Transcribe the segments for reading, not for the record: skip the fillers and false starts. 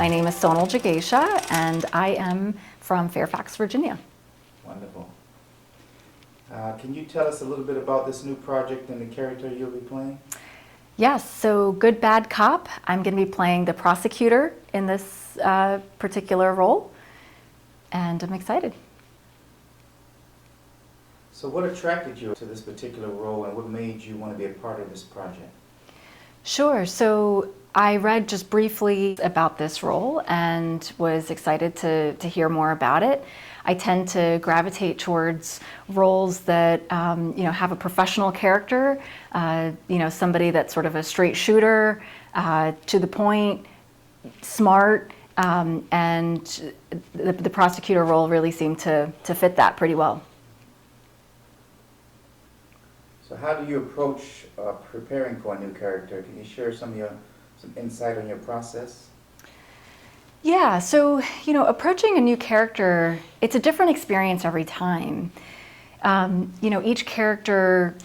My name is Sonal Jagasia, and I am from Fairfax, Virginia. Wonderful. Can you tell us a little bit about this new project and the character you'll be playing? Yes, so Good Bad Cop. I'm going to be playing the prosecutor in this particular role, and I'm excited. So what attracted you to this particular role, and what made you want to be a part of this project? Sure. So I read just briefly about this role and was excited to hear more about it. I tend to gravitate towards roles that have a professional character, somebody that's sort of a straight shooter, to the point, smart, and the prosecutor role really seemed to fit that pretty well. So how do you approach preparing for a new character? Can you share some insight on your process? Yeah, so, approaching a new character, it's a different experience every time. Each character,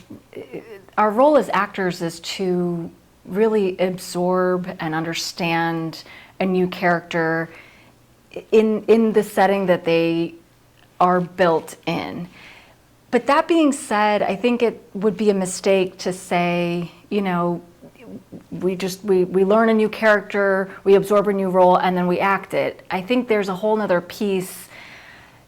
our role as actors is to really absorb and understand a new character in the setting that they are built in. But that being said, I think it would be a mistake to say, we learn a new character, we absorb a new role, and then we act it. I think there's a whole other piece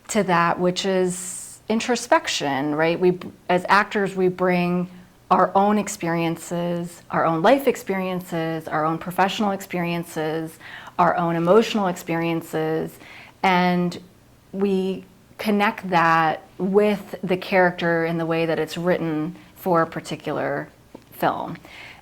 to that, which is introspection, right? As actors, we bring our own experiences, our own life experiences, our own professional experiences, our own emotional experiences, and we connect that with the character in the way that it's written for a particular film.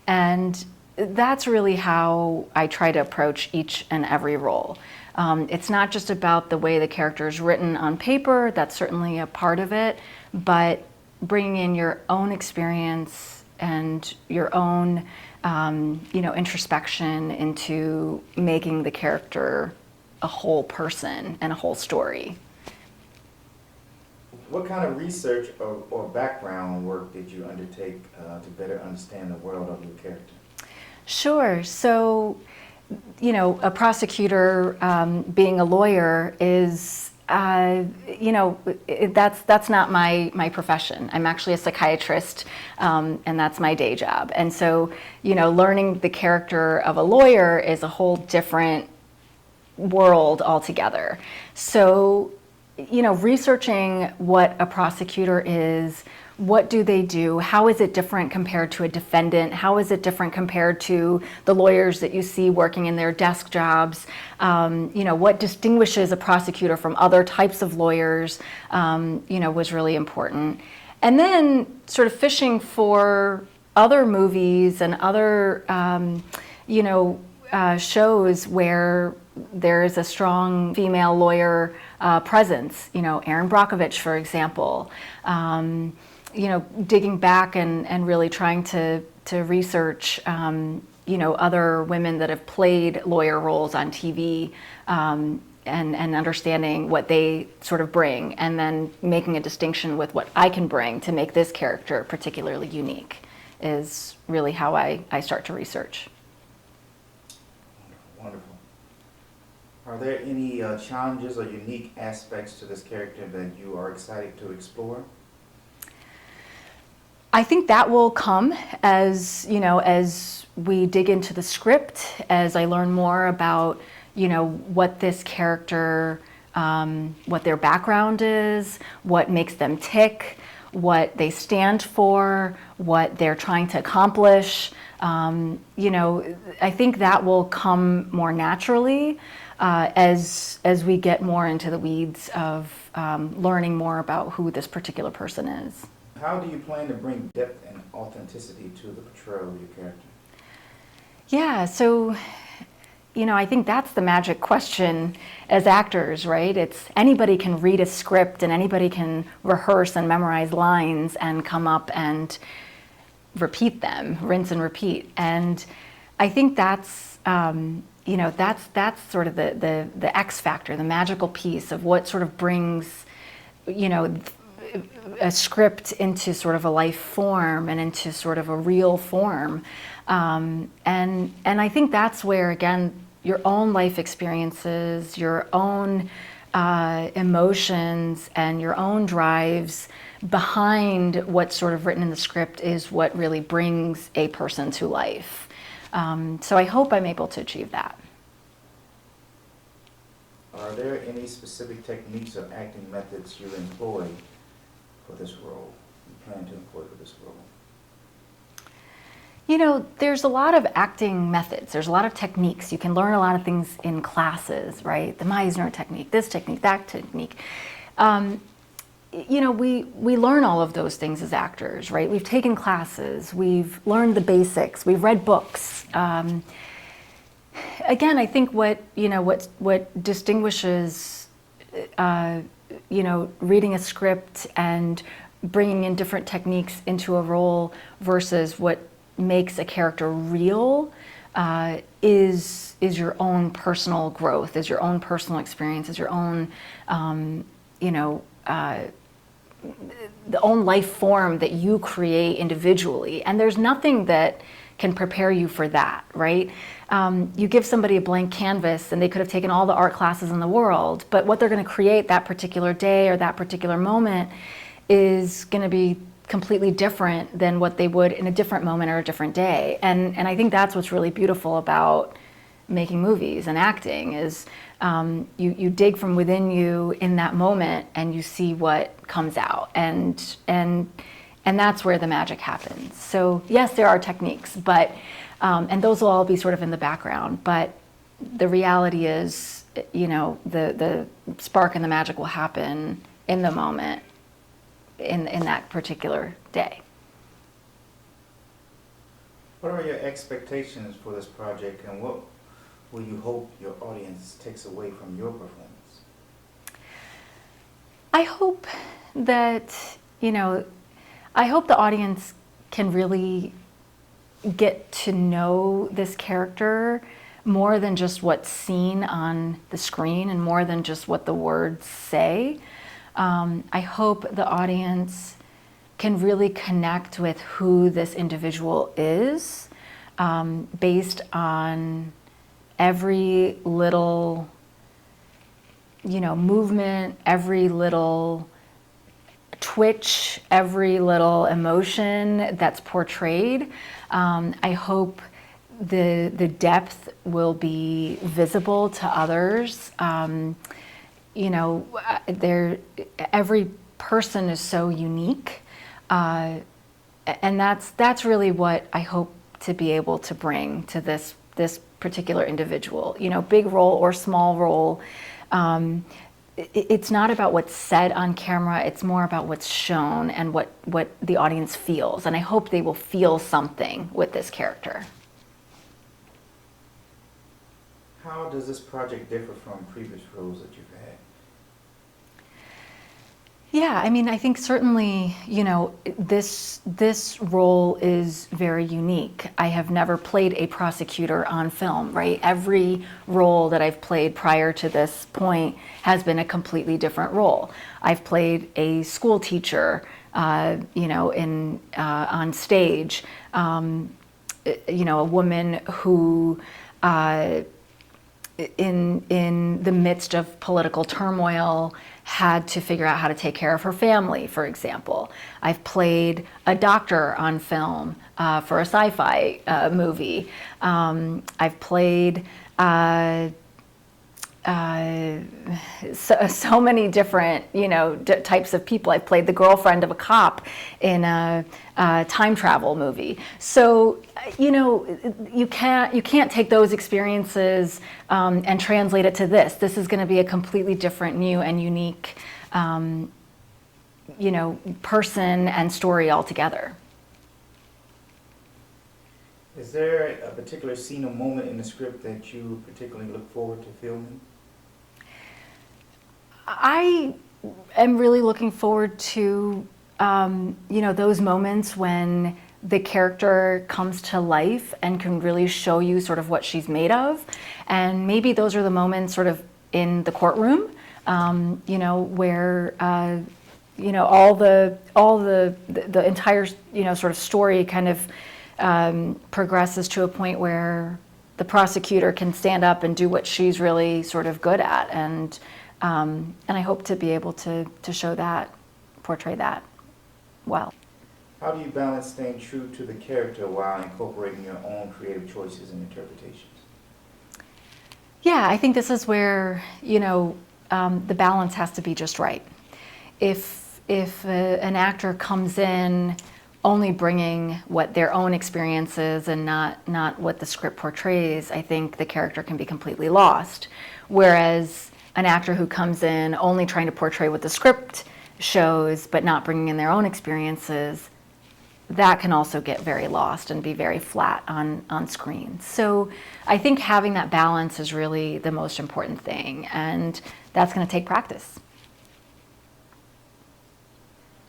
And that's really how I try to approach each and every role. It's not just about the way the character is written on paper, that's certainly a part of it, but bringing in your own experience and your own introspection into making the character a whole person and a whole story. What kind of research or background work did you undertake to better understand the world of your character? Sure. So, a prosecutor being a lawyer is, that's not my profession. I'm actually a psychiatrist, and that's my day job. And so, learning the character of a lawyer is a whole different world altogether. So, researching what a prosecutor is, what do they do, how is it different compared to a defendant, how is it different compared to the lawyers that you see working in their desk jobs, what distinguishes a prosecutor from other types of lawyers, was really important. And then sort of fishing for other movies and other, shows where there is a strong female lawyer presence, Erin Brockovich, for example, digging back and really trying to research, other women that have played lawyer roles on TV, and understanding what they sort of bring, and then making a distinction with what I can bring to make this character particularly unique is really how I start to research. Wonderful. Are there any challenges or unique aspects to this character that you are excited to explore? I think that will come as we dig into the script, as I learn more about, what this character, what their background is, what makes them tick, what they stand for, what they're trying to accomplish. I think that will come more naturally as we get more into the weeds of learning more about who this particular person is. How do you plan to bring depth and authenticity to the portrayal of your character? Yeah, so, I think that's the magic question as actors, right? It's anybody can read a script and anybody can rehearse and memorize lines and come up and repeat them, rinse and repeat. And I think that's, that's sort of the X factor, the magical piece of what sort of brings, a script into sort of a life form and into sort of a real form. And I think that's where, again, your own life experiences, your own emotions, and your own drives behind what's sort of written in the script is what really brings a person to life. So I hope I'm able to achieve that. Are there any specific techniques or acting methods you employ for this role, you plan to employ for this role? You know, there's a lot of acting methods. There's a lot of techniques. You can learn a lot of things in classes, right? The Meisner technique, this technique, that technique. You know, we learn all of those things as actors, right? We've taken classes, we've learned the basics, we've read books. Again, I think what distinguishes, you know, reading a script and bringing in different techniques into a role versus what makes a character real is your own personal growth, is your own personal experience, is your own, you know, the own life form that you create individually. And there's nothing that can prepare you for that, right? You give somebody a blank canvas and they could have taken all the art classes in the world, but what they're going to create that particular day or that particular moment is going to be completely different than what they would in a different moment or a different day. And I think that's what's really beautiful about making movies and acting is you dig from within you in that moment and you see what comes out, and that's where the magic happens. So yes, there are techniques, but and those will all be sort of in the background, but the reality is, you know, the spark and the magic will happen in the moment in that particular day. What are your expectations for this project, and what will you hope your audience takes away from your performance? I hope that, you know, I hope the audience can really get to know this character more than just what's seen on the screen and more than just what the words say. I hope the audience can really connect with who this individual is, based on every little, you know, movement, every little twitch, every little emotion that's portrayed. I hope the depth will be visible to others. You know, every person is so unique, and that's really what I hope to be able to bring to this particular individual. You know, big role or small role. It's not about what's said on camera, it's more about what's shown and what the audience feels. And I hope they will feel something with this character. How does this project differ from previous roles that you've had? Yeah, I mean, I think certainly, you know, this role is very unique. I have never played a prosecutor on film, right? Every role that I've played prior to this point has been a completely different role. I've played a school teacher, you know, on stage, you know, a woman who, in the midst of political turmoil, had to figure out how to take care of her family, for example. I've played a doctor on film for a sci-fi movie. I've played so many different, you know, types of people. I've played the girlfriend of a cop in a time travel movie. So, you know, you can't take those experiences and translate it to this. This is going to be a completely different, new and unique, you know, person and story altogether. Is there a particular scene or moment in the script that you particularly look forward to filming? I am really looking forward to, you know, those moments when the character comes to life and can really show you sort of what she's made of. And maybe those are the moments sort of in the courtroom, you know, where, you know, all the entire, you know, sort of story kind of progresses to a point where the prosecutor can stand up and do what she's really sort of good at, and I hope to be able to show that, portray that well. How do you balance staying true to the character while incorporating your own creative choices and interpretations? Yeah, I think this is where, the balance has to be just right. If an actor comes in only bringing what their own experience is and not what the script portrays, I think the character can be completely lost. Whereas an actor who comes in only trying to portray what the script shows but not bringing in their own experiences, that can also get very lost and be very flat on screen. So I think having that balance is really the most important thing, and that's going to take practice.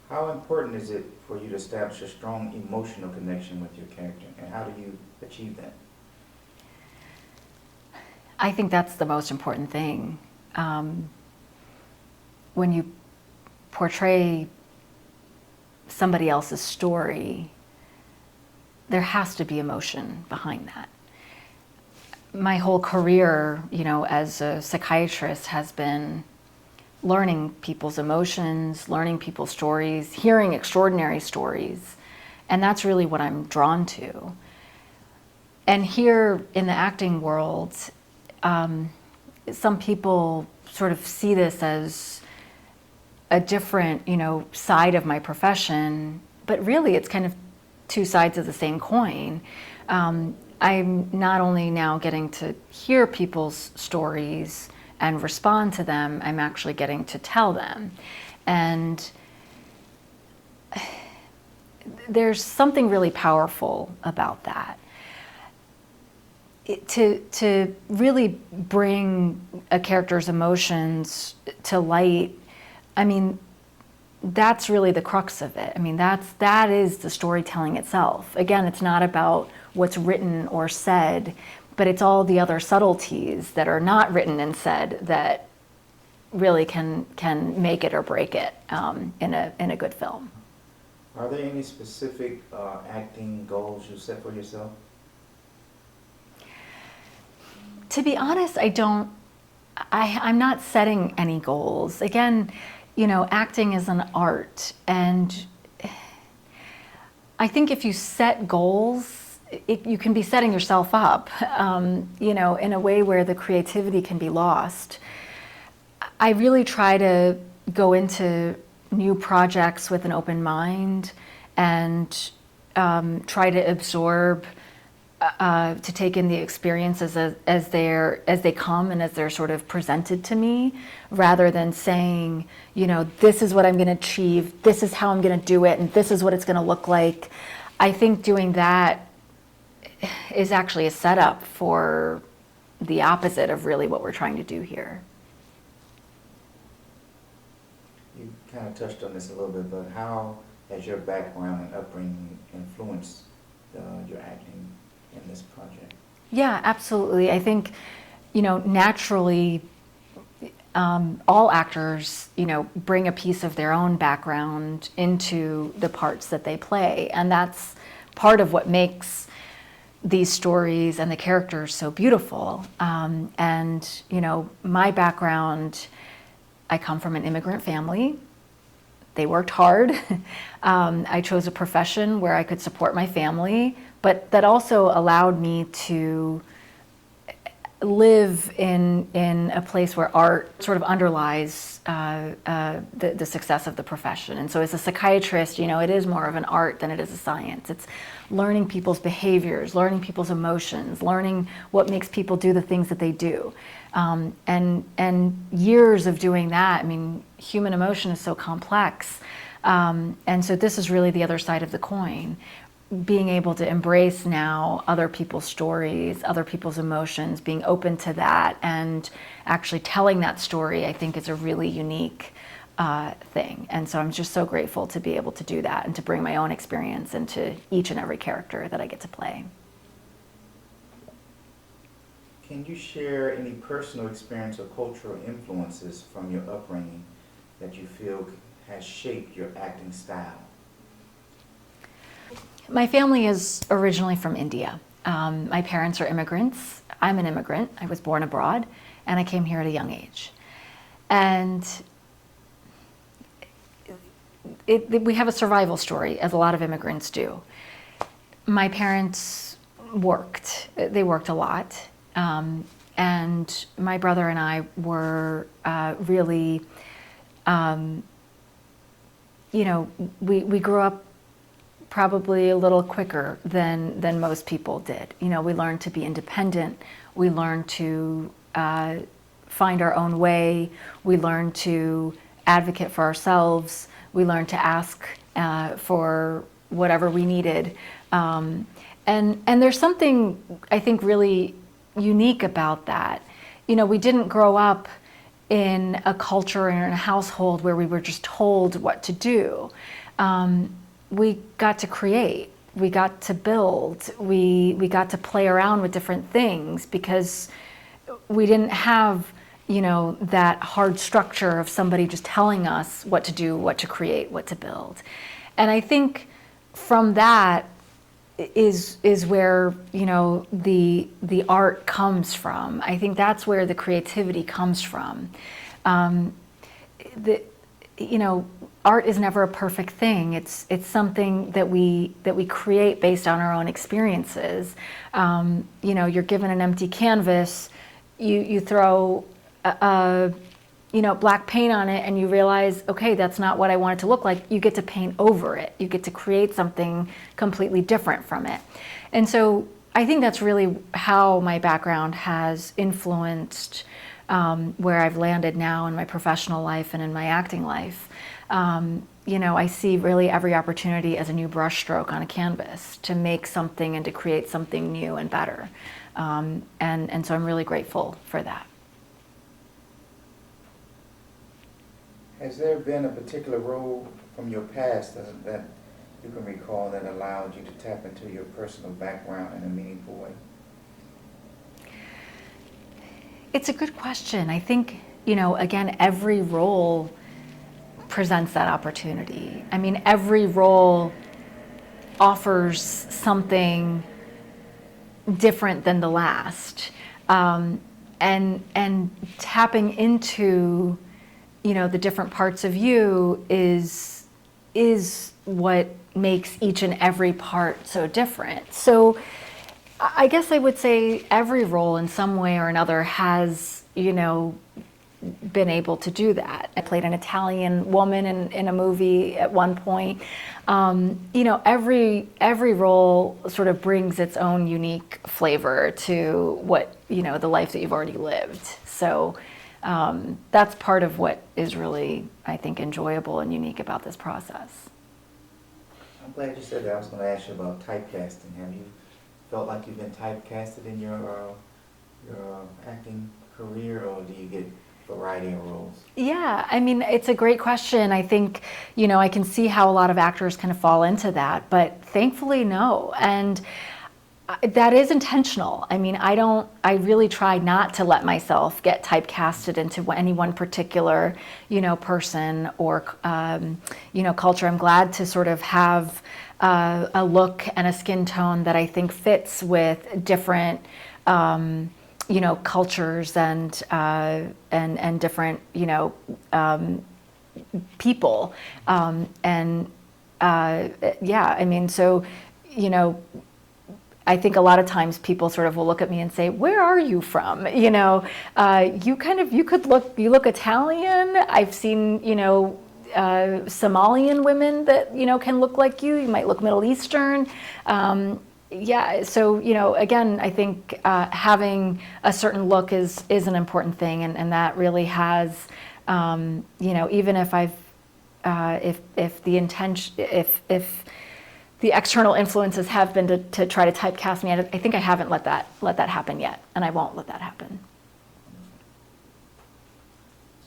How important is it for you to establish a strong emotional connection with your character, and how do you achieve that? I think that's the most important thing. When you portray somebody else's story, there has to be emotion behind that. My whole career, as a psychiatrist has been learning people's emotions, learning people's stories, hearing extraordinary stories, and that's really what I'm drawn to. And here in the acting world, some people sort of see this as a different, side of my profession, but really it's kind of two sides of the same coin. I'm not only now getting to hear people's stories and respond to them, I'm actually getting to tell them. And there's something really powerful about that. To really bring a character's emotions to light, that's really the crux of it. That is the storytelling itself. Again, it's not about what's written or said, but it's all the other subtleties that are not written and said that really can make it or break it in a good film. Are there any specific acting goals you set for yourself? To be honest, I'm not setting any goals. Again, acting is an art, and I think if you set goals, you can be setting yourself up, in a way where the creativity can be lost. I really try to go into new projects with an open mind and try to absorb, to take in the experiences as they come and as they're sort of presented to me, rather than saying, this is what I'm going to achieve, this is how I'm going to do it, and this is what it's going to look like. I think doing that is actually a setup for the opposite of really what we're trying to do here. You kind of touched on this a little bit, but how has your background and upbringing influenced your acting in this project? Yeah, absolutely. I think, naturally, all actors, bring a piece of their own background into the parts that they play, and that's part of what makes these stories and the characters so beautiful. And my background, I come from an immigrant family. They worked hard. I chose a profession where I could support my family, but that also allowed me to live in a place where art sort of underlies the success of the profession. And so as a psychiatrist, it is more of an art than it is a science. It's learning people's behaviors, learning people's emotions, learning what makes people do the things that they do. And years of doing that, human emotion is so complex. And so this is really the other side of the coin. Being able to embrace now other people's stories, other people's emotions, being open to that, and actually telling that story, I think is a really unique thing. And so I'm just so grateful to be able to do that and to bring my own experience into each and every character that I get to play. Can you share any personal experience or cultural influences from your upbringing that you feel has shaped your acting style? My family is originally from India. My parents are immigrants. I'm an immigrant. I was born abroad, and I came here at a young age. And we have a survival story, as a lot of immigrants do. My parents worked. They worked a lot. And my brother and I were really, we grew up probably a little quicker than most people did. We learned to be independent. We learned to find our own way. We learned to advocate for ourselves. We learned to ask for whatever we needed. And there's something, I think, really unique about that. We didn't grow up in a culture and in a household where we were just told what to do. We got to create, we got to build, we got to play around with different things because we didn't have, that hard structure of somebody just telling us what to do, what to create, what to build. And I think from that is where, the art comes from. I think that's where the creativity comes from. Art is never a perfect thing. It's something that we create based on our own experiences. You're given an empty canvas, you throw black paint on it, and you realize, okay, that's not what I want it to look like. You get to paint over it. You get to create something completely different from it. And so I think that's really how my background has influenced where I've landed now in my professional life and in my acting life. I see really every opportunity as a new brushstroke on a canvas to make something and to create something new and better. And so I'm really grateful for that. Has there been a particular role from your past that you can recall that allowed you to tap into your personal background in a meaningful way? It's a good question. I think, again, every role presents that opportunity. I mean, every role offers something different than the last. And tapping into, the different parts of you is what makes each and every part so different. So I guess I would say every role in some way or another has, been able to do that. I played an Italian woman in a movie at one point. Every role sort of brings its own unique flavor to what, the life that you've already lived. So that's part of what is really, I think, enjoyable and unique about this process. I'm glad you said that. I was going to ask you about typecasting. Have you felt like you've been typecasted in your acting career, or do you get variety of roles? Yeah, I mean, it's a great question. I think, I can see how a lot of actors kind of fall into that, but thankfully, no. And that is intentional. I mean, I really try not to let myself get typecasted into any one particular, person or, culture. I'm glad to sort of have a look and a skin tone that I think fits with different, cultures and different, people. I mean, so, I think a lot of times people sort of will look at me and say, "Where are you from?" You look Italian. I've seen, Somalian women that, can look like you. You might look Middle Eastern. So, again, I think having a certain look is an important thing, and that really has, even if if the external influences have been to try to typecast me, I think I haven't let that happen yet, and I won't let that happen.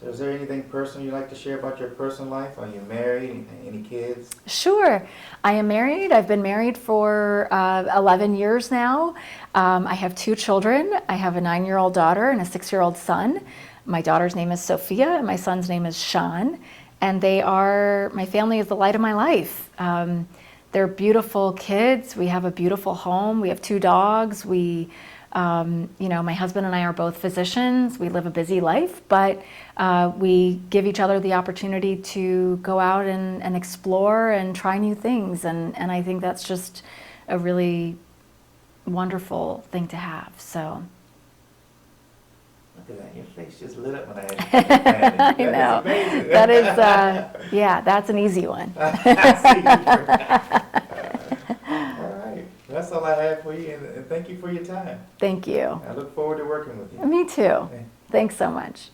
So is there anything personal you'd like to share about your personal life? Are you married? Any kids? Sure. I am married. I've been married for 11 years now. I have 2 children. I have a 9-year-old daughter and a 6-year-old son. My daughter's name is Sophia, and my son's name is Sean. And my family is the light of my life. they're beautiful kids. We have a beautiful home. We have 2 dogs. My husband and I are both physicians. We live a busy life, but we give each other the opportunity to go out and explore and try new things. And I think that's just a really wonderful thing to have. So. Look at that, your face just lit up when I had you. I know. Amazing. That is, yeah, that's an easy one. All right. That's all I have for you, and thank you for your time. Thank you. I look forward to working with you. Me too. Thanks so much.